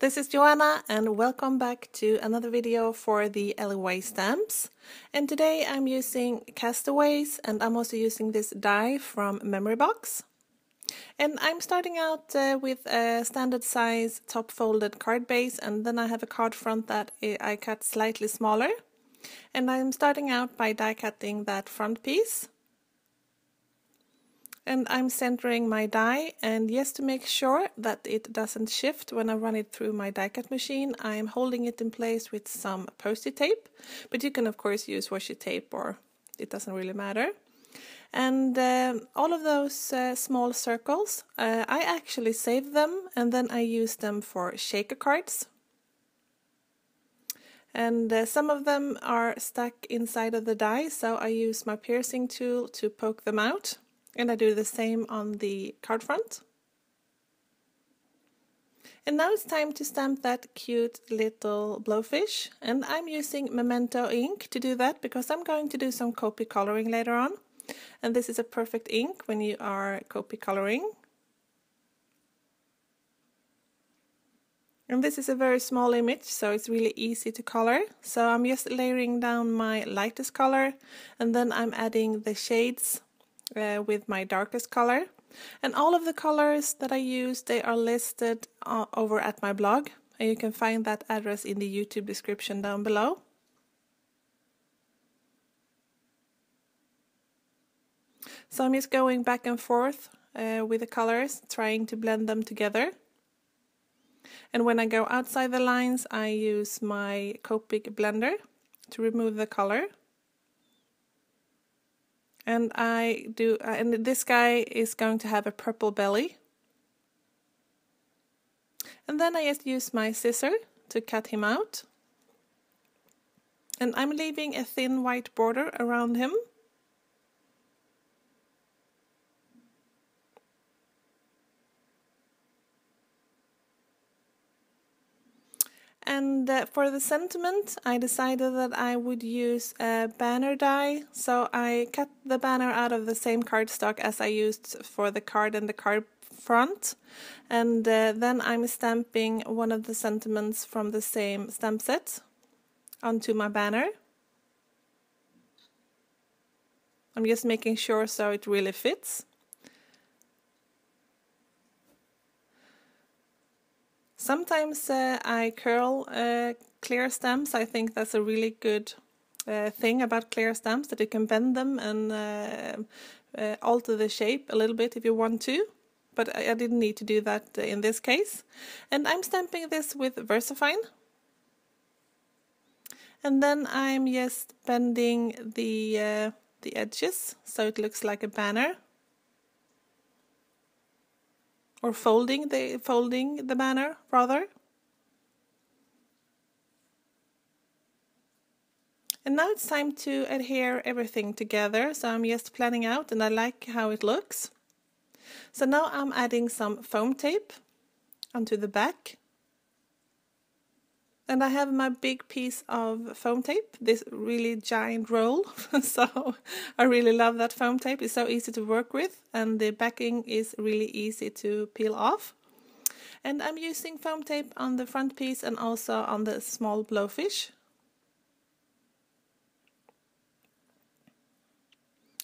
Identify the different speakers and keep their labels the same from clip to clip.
Speaker 1: This is Joanna and welcome back to another video for the LOA stamps. And today I'm using Castaways and I'm also using this die from Memory Box. And I'm starting out with a standard size top folded card base, and then I have a card front that I cut slightly smaller. And I'm starting out by die cutting that front piece. And I'm centering my die, and just to make sure that it doesn't shift when I run it through my die cut machine, I'm holding it in place with some post-it tape, but you can of course use washi tape, or it doesn't really matter. And all of those small circles, I actually save them and then I use them for shaker cards. And some of them are stuck inside of the die, so I use my piercing tool to poke them out. And I do the same on the card front. And now it's time to stamp that cute little blowfish. And I'm using Memento ink to do that because I'm going to do some copy coloring later on. And this is a perfect ink when you are copy coloring. And this is a very small image, so it's really easy to color. So I'm just layering down my lightest color, and then I'm adding the shades with my darkest color. And all of the colors that I use, they are listed over at my blog, and you can find that address in the YouTube description down below. So I'm just going back and forth with the colors, trying to blend them together. And when I go outside the lines, I use my Copic blender to remove the color. And and this guy is going to have a purple belly. And then I just use my scissor to cut him out. And I'm leaving a thin white border around him. And for the sentiment, I decided that I would use a banner die. So I cut the banner out of the same cardstock as I used for the card and the card front. And then I'm stamping one of the sentiments from the same stamp set onto my banner. I'm just making sure so it really fits. Sometimes I curl clear stamps. I think that's a really good thing about clear stamps, that you can bend them and alter the shape a little bit if you want to. But I didn't need to do that in this case. And I'm stamping this with VersaFine. And then I'm just bending the edges so it looks like a banner. Or folding the banner, rather. And now it's time to adhere everything together, so I'm just planning out, and I like how it looks. So now I'm adding some foam tape onto the back. And I have my big piece of foam tape, this really giant roll, so I really love that foam tape. It's so easy to work with, and the backing is really easy to peel off. And I'm using foam tape on the front piece and also on the small blowfish.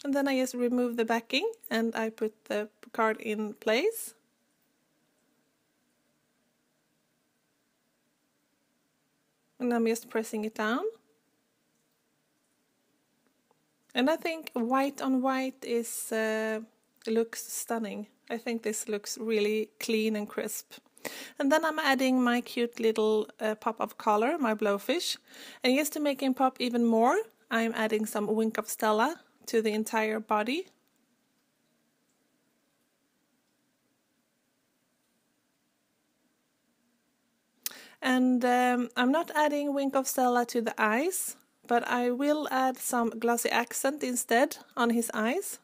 Speaker 1: And then I just remove the backing and I put the card in place. And I'm just pressing it down. And I think white on white is looks stunning. I think this looks really clean and crisp. And then I'm adding my cute little pop of color, my blowfish. And just to make him pop even more, I'm adding some Wink of Stella to the entire body. And I'm not adding Wink of Stella to the eyes, but I will add some glossy accent instead on his eyes.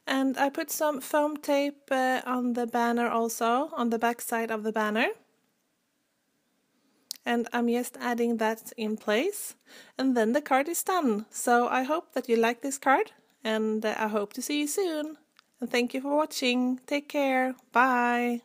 Speaker 1: And I put some foam tape on the banner also, on the back side of the banner. and I'm just adding that in place, and then the card is done. So I hope that you like this card, and I hope to see you soon. And thank you for watching. Take care. Bye.